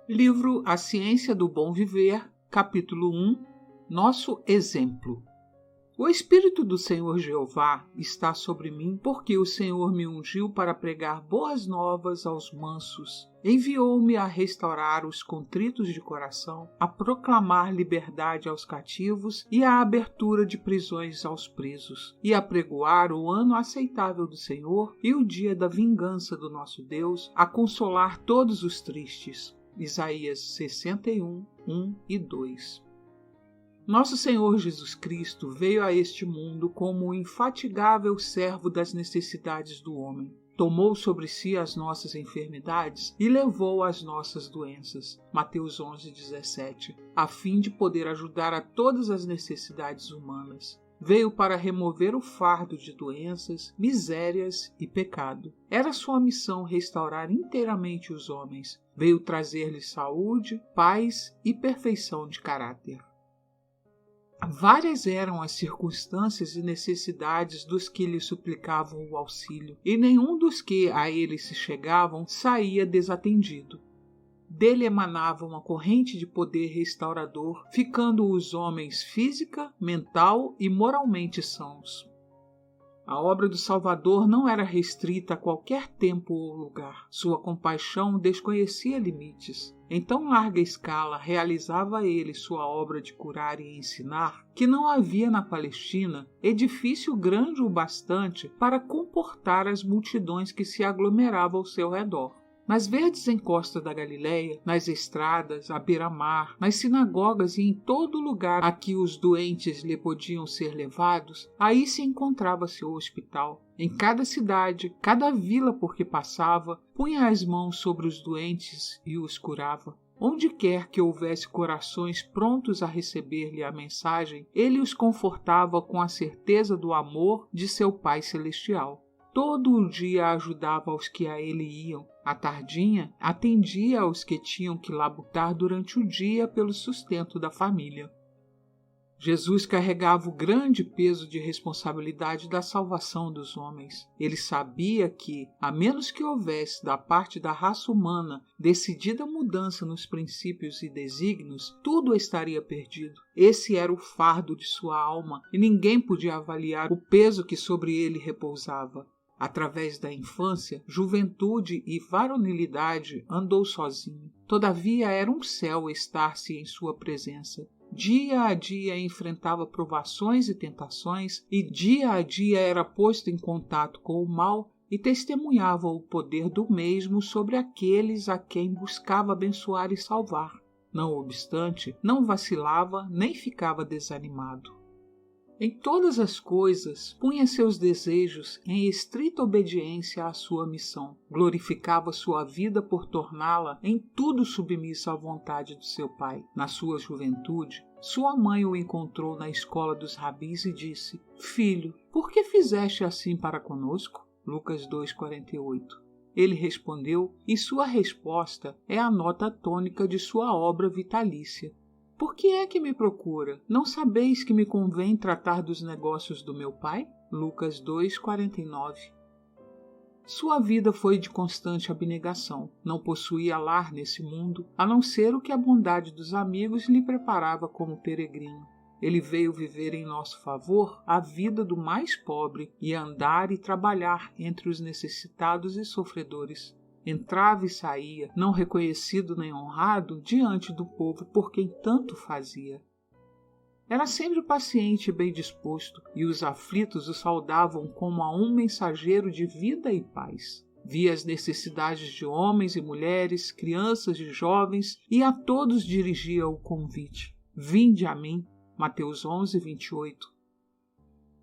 Livro A Ciência do Bom Viver, capítulo 1, Nosso Exemplo. O Espírito do Senhor Jeová está sobre mim, porque o Senhor me ungiu para pregar boas novas aos mansos. Enviou-me a restaurar os contritos de coração, a proclamar liberdade aos cativos e a abertura de prisões aos presos, e a pregoar o ano aceitável do Senhor e o dia da vingança do nosso Deus, a consolar todos os tristes. Isaías 61, 1 e 2. Nosso Senhor Jesus Cristo veio a este mundo como o infatigável servo das necessidades do homem. Tomou sobre si as nossas enfermidades e levou as nossas doenças, Mateus 11:17, a fim de poder ajudar a todas as necessidades humanas. Veio para remover o fardo de doenças, misérias e pecado. Era sua missão restaurar inteiramente os homens. Veio trazer-lhes saúde, paz e perfeição de caráter. Várias eram as circunstâncias e necessidades dos que lhe suplicavam o auxílio, e nenhum dos que a ele se chegavam saía desatendido. Dele emanava uma corrente de poder restaurador, ficando os homens física, mental e moralmente sãos. A obra do Salvador não era restrita a qualquer tempo ou lugar. Sua compaixão desconhecia limites. Em tão larga escala realizava ele sua obra de curar e ensinar, que não havia na Palestina edifício grande o bastante para comportar as multidões que se aglomeravam ao seu redor. Nas verdes encostas da Galileia, nas estradas, à beira-mar, nas sinagogas e em todo lugar a que os doentes lhe podiam ser levados, aí se encontrava seu hospital. Em cada cidade, cada vila por que passava, punha as mãos sobre os doentes e os curava. Onde quer que houvesse corações prontos a receber-lhe a mensagem, ele os confortava com a certeza do amor de seu Pai Celestial. Todo o dia ajudava aos que a ele iam. À tardinha, atendia aos que tinham que labutar durante o dia pelo sustento da família. Jesus carregava o grande peso de responsabilidade da salvação dos homens. Ele sabia que, a menos que houvesse da parte da raça humana decidida mudança nos princípios e desígnios, tudo estaria perdido. Esse era o fardo de sua alma e ninguém podia avaliar o peso que sobre ele repousava. Através da infância, juventude e varonilidade andou sozinho. Todavia era um céu estar-se em sua presença. Dia a dia enfrentava provações e tentações, e dia a dia era posto em contato com o mal e testemunhava o poder do mesmo sobre aqueles a quem buscava abençoar e salvar. Não obstante, não vacilava nem ficava desanimado. Em todas as coisas, punha seus desejos em estrita obediência à sua missão. Glorificava sua vida por torná-la em tudo submissa à vontade do seu Pai. Na sua juventude, sua mãe o encontrou na escola dos rabis e disse: "Filho, por que fizeste assim para conosco?" Lucas 2,48. Ele respondeu, e sua resposta é a nota tônica de sua obra vitalícia. "Por que é que me procura? Não sabeis que me convém tratar dos negócios do meu Pai?" Lucas 2,49. Sua vida foi de constante abnegação. Não possuía lar nesse mundo, a não ser o que a bondade dos amigos lhe preparava como peregrino. Ele veio viver em nosso favor a vida do mais pobre e andar e trabalhar entre os necessitados e sofredores. Entrava e saía, não reconhecido nem honrado, diante do povo por quem tanto fazia. Era sempre paciente e bem disposto, e os aflitos o saudavam como a um mensageiro de vida e paz. Via as necessidades de homens e mulheres, crianças e jovens, e a todos dirigia o convite: "Vinde a mim", Mateus 11:28.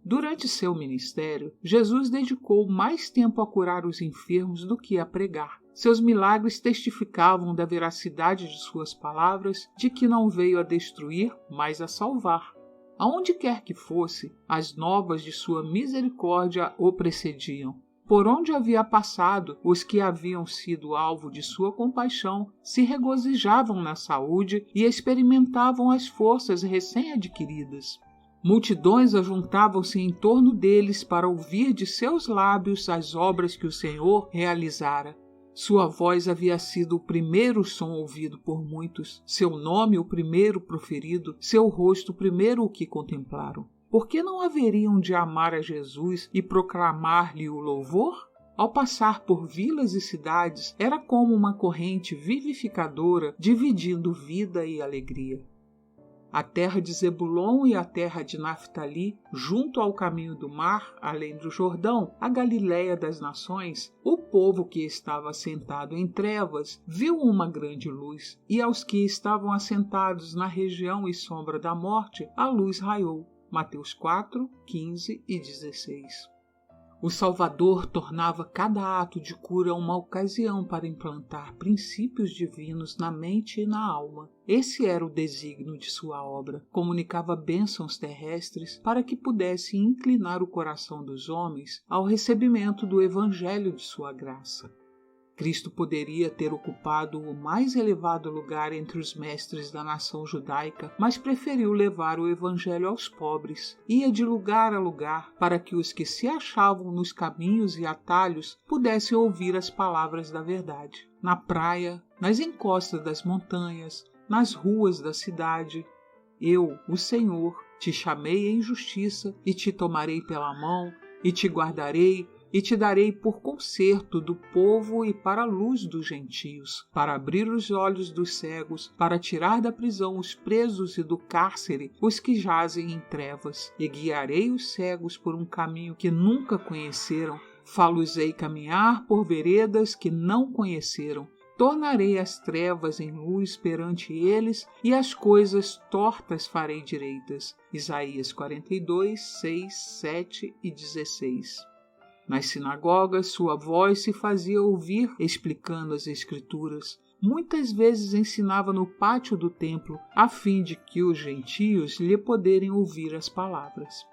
Durante seu ministério, Jesus dedicou mais tempo a curar os enfermos do que a pregar. Seus milagres testificavam da veracidade de suas palavras, de que não veio a destruir, mas a salvar. Aonde quer que fosse, as novas de sua misericórdia o precediam. Por onde havia passado, os que haviam sido alvo de sua compaixão se regozijavam na saúde e experimentavam as forças recém-adquiridas. Multidões ajuntavam-se em torno deles para ouvir de seus lábios as obras que o Senhor realizara. Sua voz havia sido o primeiro som ouvido por muitos, seu nome o primeiro proferido, seu rosto o primeiro o que contemplaram. Por que não haveriam de amar a Jesus e proclamar-lhe o louvor? Ao passar por vilas e cidades, era como uma corrente vivificadora dividindo vida e alegria. A terra de Zebulon e a terra de Naftali, junto ao caminho do mar, além do Jordão, a Galiléia das nações, o povo que estava assentado em trevas viu uma grande luz, e aos que estavam assentados na região e sombra da morte, a luz raiou. Mateus 4, 15 e 16. O Salvador tornava cada ato de cura uma ocasião para implantar princípios divinos na mente e na alma. Esse era o desígnio de sua obra. Comunicava bênçãos terrestres para que pudesse inclinar o coração dos homens ao recebimento do evangelho de sua graça. Cristo poderia ter ocupado o mais elevado lugar entre os mestres da nação judaica, mas preferiu levar o evangelho aos pobres. Ia de lugar a lugar para que os que se achavam nos caminhos e atalhos pudessem ouvir as palavras da verdade. Na praia, nas encostas das montanhas, nas ruas da cidade. Eu, o Senhor, te chamei em justiça e te tomarei pela mão e te guardarei e te darei por conserto do povo e para a luz dos gentios, para abrir os olhos dos cegos, para tirar da prisão os presos e do cárcere os que jazem em trevas. E guiarei os cegos por um caminho que nunca conheceram, fá-los-ei caminhar por veredas que não conheceram. Tornarei as trevas em luz perante eles, e as coisas tortas farei direitas. Isaías 42, 6, 7 e 16. Nas sinagogas, sua voz se fazia ouvir explicando as Escrituras. Muitas vezes ensinava no pátio do templo, a fim de que os gentios lhe poderem ouvir as palavras.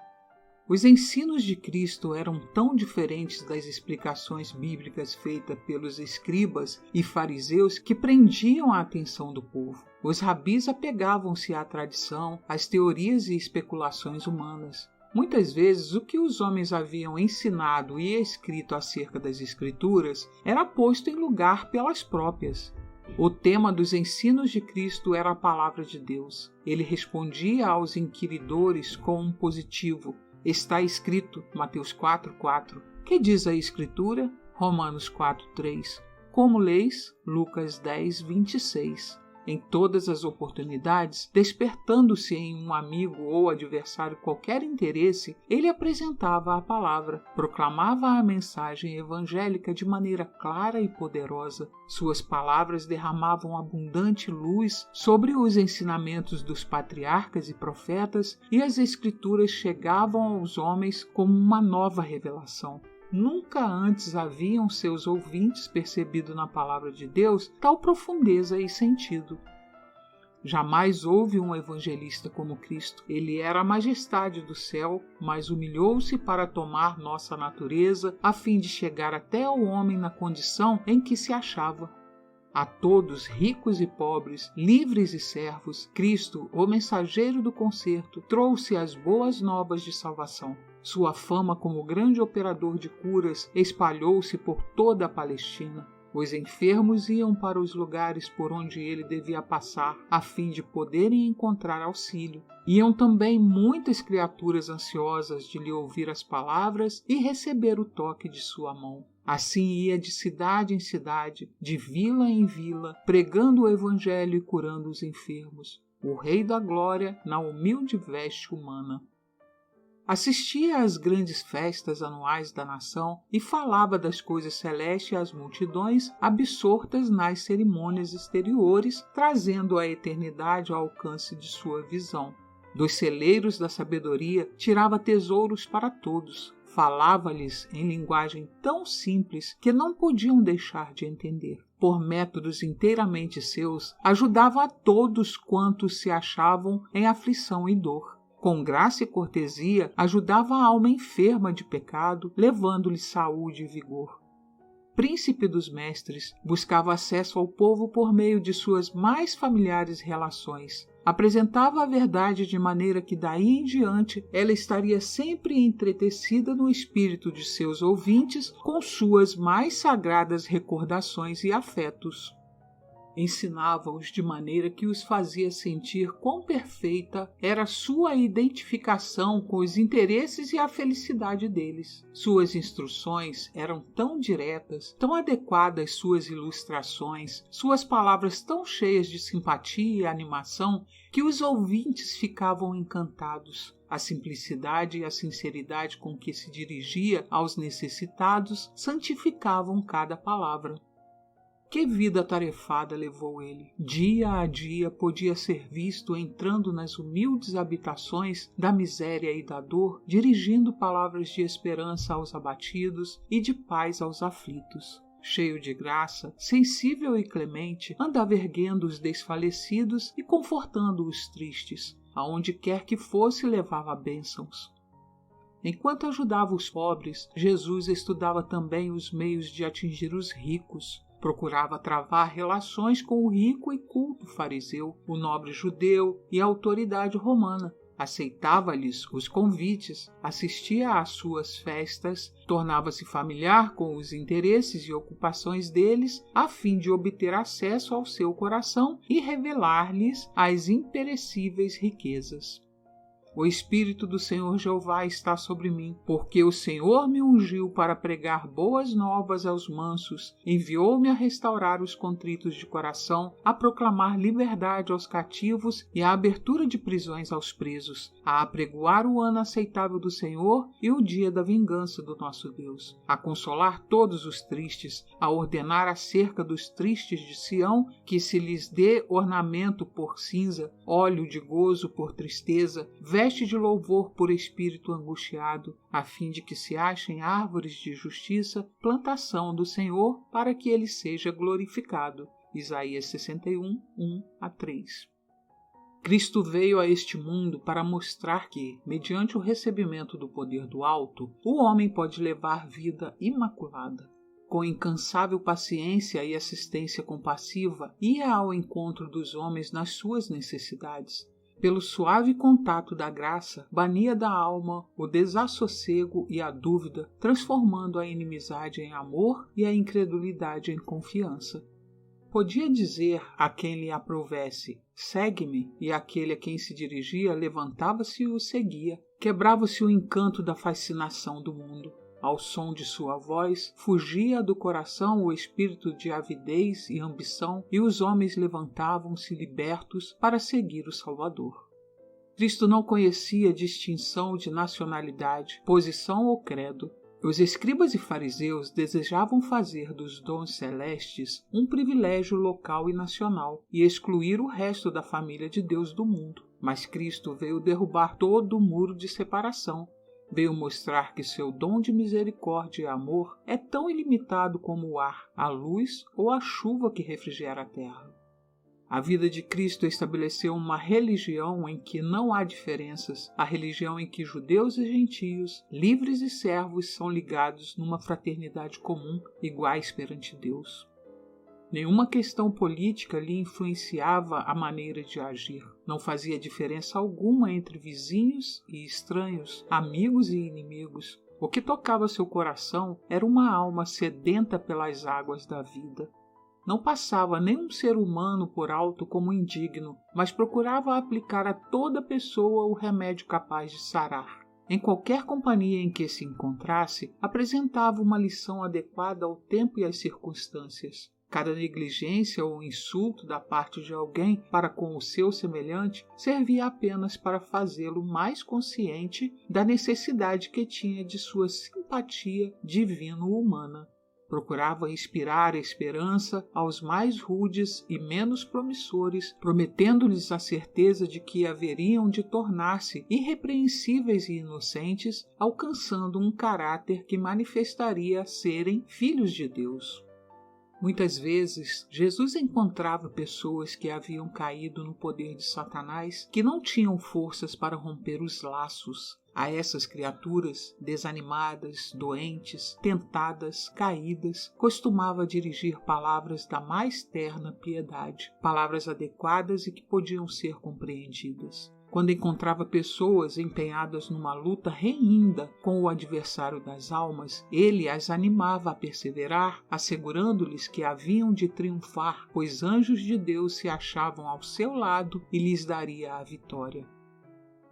Os ensinos de Cristo eram tão diferentes das explicações bíblicas feitas pelos escribas e fariseus que prendiam a atenção do povo. Os rabis apegavam-se à tradição, às teorias e especulações humanas. Muitas vezes, o que os homens haviam ensinado e escrito acerca das Escrituras era posto em lugar pelas próprias. O tema dos ensinos de Cristo era a palavra de Deus. Ele respondia aos inquiridores com um positivo. Está escrito, Mateus 4:4. Que diz a Escritura? Romanos 4:3. Como leis? Lucas 10:26. Em todas as oportunidades, despertando-se em um amigo ou adversário qualquer interesse, ele apresentava a palavra, proclamava a mensagem evangélica de maneira clara e poderosa. Suas palavras derramavam abundante luz sobre os ensinamentos dos patriarcas e profetas, e as Escrituras chegavam aos homens como uma nova revelação. Nunca antes haviam seus ouvintes percebido na palavra de Deus tal profundeza e sentido. Jamais houve um evangelista como Cristo. Ele era a majestade do céu, mas humilhou-se para tomar nossa natureza, a fim de chegar até ao homem na condição em que se achava. A todos, ricos e pobres, livres e servos, Cristo, o mensageiro do concerto, trouxe as boas novas de salvação. Sua fama como grande operador de curas espalhou-se por toda a Palestina. Os enfermos iam para os lugares por onde ele devia passar, a fim de poderem encontrar auxílio. Iam também muitas criaturas ansiosas de lhe ouvir as palavras e receber o toque de sua mão. Assim ia de cidade em cidade, de vila em vila, pregando o evangelho e curando os enfermos. O Rei da Glória na humilde veste humana. Assistia às grandes festas anuais da nação e falava das coisas celestes às multidões absortas nas cerimônias exteriores, trazendo a eternidade ao alcance de sua visão. Dos celeiros da sabedoria tirava tesouros para todos. Falava-lhes em linguagem tão simples que não podiam deixar de entender. Por métodos inteiramente seus, ajudava a todos quantos se achavam em aflição e dor. Com graça e cortesia, ajudava a alma enferma de pecado, levando-lhe saúde e vigor. príncipe dos mestres, buscava acesso ao povo por meio de suas mais familiares relações. Apresentava a verdade de maneira que daí em diante ela estaria sempre entretecida no espírito de seus ouvintes com suas mais sagradas recordações e afetos. Ensinava-os de maneira que os fazia sentir quão perfeita era sua identificação com os interesses e a felicidade deles. Suas instruções eram tão diretas, tão adequadas suas ilustrações, suas palavras tão cheias de simpatia e animação, que os ouvintes ficavam encantados. A simplicidade e a sinceridade com que se dirigia aos necessitados santificavam cada palavra. Que vida atarefada levou ele! Dia a dia podia ser visto entrando nas humildes habitações da miséria e da dor, dirigindo palavras de esperança aos abatidos e de paz aos aflitos. Cheio de graça, sensível e clemente, andava erguendo os desfalecidos e confortando os tristes. Aonde quer que fosse, levava bênçãos. Enquanto ajudava os pobres, Jesus estudava também os meios de atingir os ricos. Procurava travar relações com o rico e culto fariseu, o nobre judeu e a autoridade romana. Aceitava-lhes os convites, assistia às suas festas, tornava-se familiar com os interesses e ocupações deles, a fim de obter acesso ao seu coração e revelar-lhes as imperecíveis riquezas. O Espírito do Senhor Jeová está sobre mim, porque o Senhor me ungiu para pregar boas novas aos mansos, enviou-me a restaurar os contritos de coração, a proclamar liberdade aos cativos e a abertura de prisões aos presos, a apregoar o ano aceitável do Senhor e o dia da vingança do nosso Deus, a consolar todos os tristes, a ordenar acerca dos tristes de Sião que se lhes dê ornamento por cinza, óleo de gozo por tristeza, veste de louvor por espírito angustiado, a fim de que se achem árvores de justiça, plantação do Senhor, para que ele seja glorificado. Isaías 61, 1-3. Cristo veio a este mundo para mostrar que, mediante o recebimento do poder do alto, o homem pode levar vida imaculada. Com incansável paciência e assistência compassiva, ia ao encontro dos homens nas suas necessidades. Pelo suave contato da graça, bania da alma o desassossego e a dúvida, transformando a inimizade em amor e a incredulidade em confiança. Podia dizer a quem lhe aprovesse, segue-me, e aquele a quem se dirigia levantava-se e o seguia. Quebrava-se o encanto da fascinação do mundo. Ao som de sua voz, fugia do coração o espírito de avidez e ambição, e os homens levantavam-se libertos para seguir o Salvador. Cristo não conhecia distinção de nacionalidade, posição ou credo. Os escribas e fariseus desejavam fazer dos dons celestes um privilégio local e nacional e excluir o resto da família de Deus do mundo. Mas Cristo veio derrubar todo o muro de separação. Veio mostrar que seu dom de misericórdia e amor é tão ilimitado como o ar, a luz ou a chuva que refrigera a terra. A vida de Cristo estabeleceu uma religião em que não há diferenças, a religião em que judeus e gentios, livres e servos são ligados numa fraternidade comum, iguais perante Deus. Nenhuma questão política lhe influenciava a maneira de agir. Não fazia diferença alguma entre vizinhos e estranhos, amigos e inimigos. O que tocava seu coração era uma alma sedenta pelas águas da vida. Não passava nenhum ser humano por alto como indigno, mas procurava aplicar a toda pessoa o remédio capaz de sarar. Em qualquer companhia em que se encontrasse, apresentava uma lição adequada ao tempo e às circunstâncias. Cada negligência ou insulto da parte de alguém para com o seu semelhante servia apenas para fazê-lo mais consciente da necessidade que tinha de sua simpatia divino-humana. Procurava inspirar esperança aos mais rudes e menos promissores, prometendo-lhes a certeza de que haveriam de tornar-se irrepreensíveis e inocentes, alcançando um caráter que manifestaria serem filhos de Deus. Muitas vezes, Jesus encontrava pessoas que haviam caído no poder de Satanás, que não tinham forças para romper os laços. A essas criaturas, desanimadas, doentes, tentadas, caídas, costumava dirigir palavras da mais terna piedade, palavras adequadas e que podiam ser compreendidas. Quando encontrava pessoas empenhadas numa luta renhida com o adversário das almas, ele as animava a perseverar, assegurando-lhes que haviam de triunfar, pois anjos de Deus se achavam ao seu lado e lhes daria a vitória.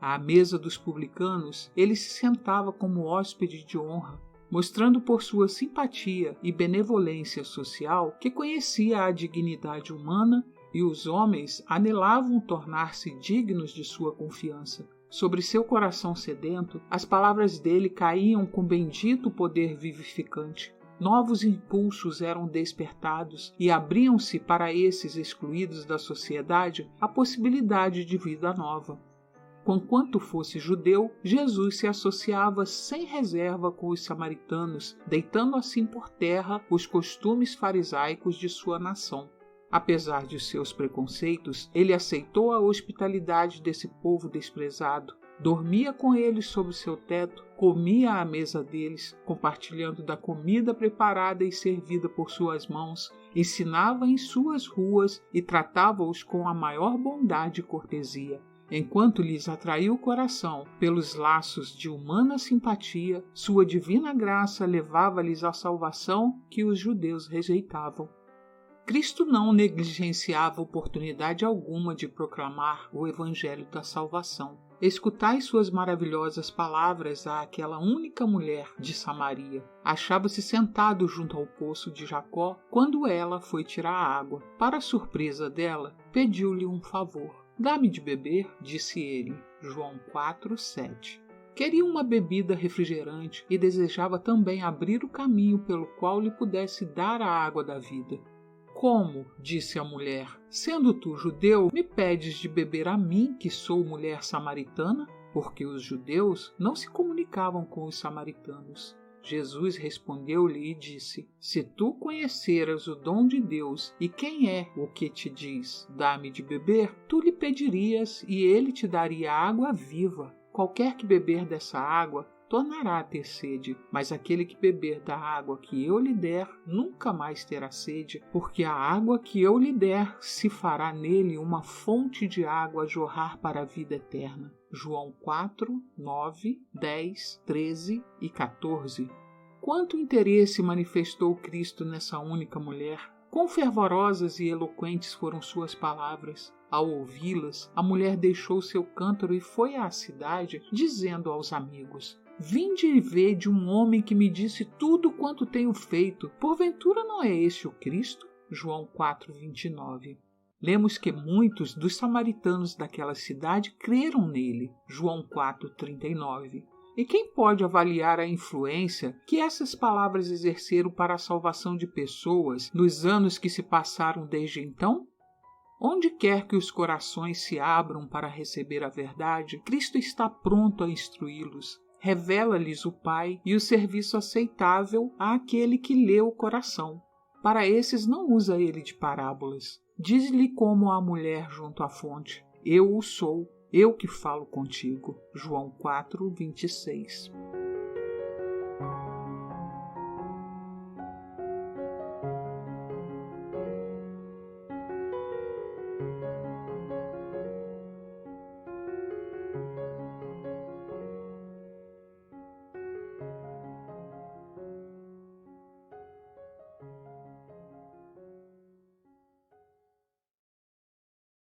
À mesa dos publicanos, ele se sentava como hóspede de honra, mostrando por sua simpatia e benevolência social que conhecia a dignidade humana e os homens anelavam tornar-se dignos de sua confiança. Sobre seu coração sedento, as palavras dele caíam com bendito poder vivificante. Novos impulsos eram despertados e abriam-se para esses excluídos da sociedade a possibilidade de vida nova. Conquanto fosse judeu, Jesus se associava sem reserva com os samaritanos, deitando assim por terra os costumes farisaicos de sua nação. Apesar de seus preconceitos, ele aceitou a hospitalidade desse povo desprezado, dormia com eles sob seu teto, comia à mesa deles, compartilhando da comida preparada e servida por suas mãos, ensinava em suas ruas e tratava-os com a maior bondade e cortesia. Enquanto lhes atraiu o coração pelos laços de humana simpatia, sua divina graça levava-lhes a salvação que os judeus rejeitavam. Cristo não negligenciava oportunidade alguma de proclamar o Evangelho da salvação. Escutai suas maravilhosas palavras àquela única mulher de Samaria. Achava-se sentado junto ao poço de Jacó quando ela foi tirar água. Para a surpresa dela, pediu-lhe um favor. Dá-me de beber, disse ele. João 4:7. Queria uma bebida refrigerante e desejava também abrir o caminho pelo qual lhe pudesse dar a água da vida. Como, disse a mulher, sendo tu judeu, me pedes de beber a mim, que sou mulher samaritana? Porque os judeus não se comunicavam com os samaritanos. Jesus respondeu-lhe e disse: Se tu conheceras o dom de Deus e quem é o que te diz, dá-me de beber, tu lhe pedirias e ele te daria água viva. Qualquer que beber dessa água tornará a ter sede, mas aquele que beber da água que eu lhe der nunca mais terá sede, porque a água que eu lhe der se fará nele uma fonte de água a jorrar para a vida eterna. João 4, 9, 10, 13 e 14. Quanto interesse manifestou Cristo nessa única mulher! Quão fervorosas e eloquentes foram suas palavras! Ao ouvi-las, a mulher deixou seu cântaro e foi à cidade, dizendo aos amigos: Vinde e vede um homem que me disse tudo quanto tenho feito. Porventura não é este o Cristo? João 4:29. Lemos que muitos dos samaritanos daquela cidade creram nele. João 4:39. E quem pode avaliar a influência que essas palavras exerceram para a salvação de pessoas nos anos que se passaram desde então? Onde quer que os corações se abram para receber a verdade, Cristo está pronto a instruí-los. Revela-lhes o Pai e o serviço aceitável àquele que lê o coração. Para esses não usa ele de parábolas. Diz-lhe como a mulher junto à fonte: Eu o sou, eu que falo contigo. João 4:26.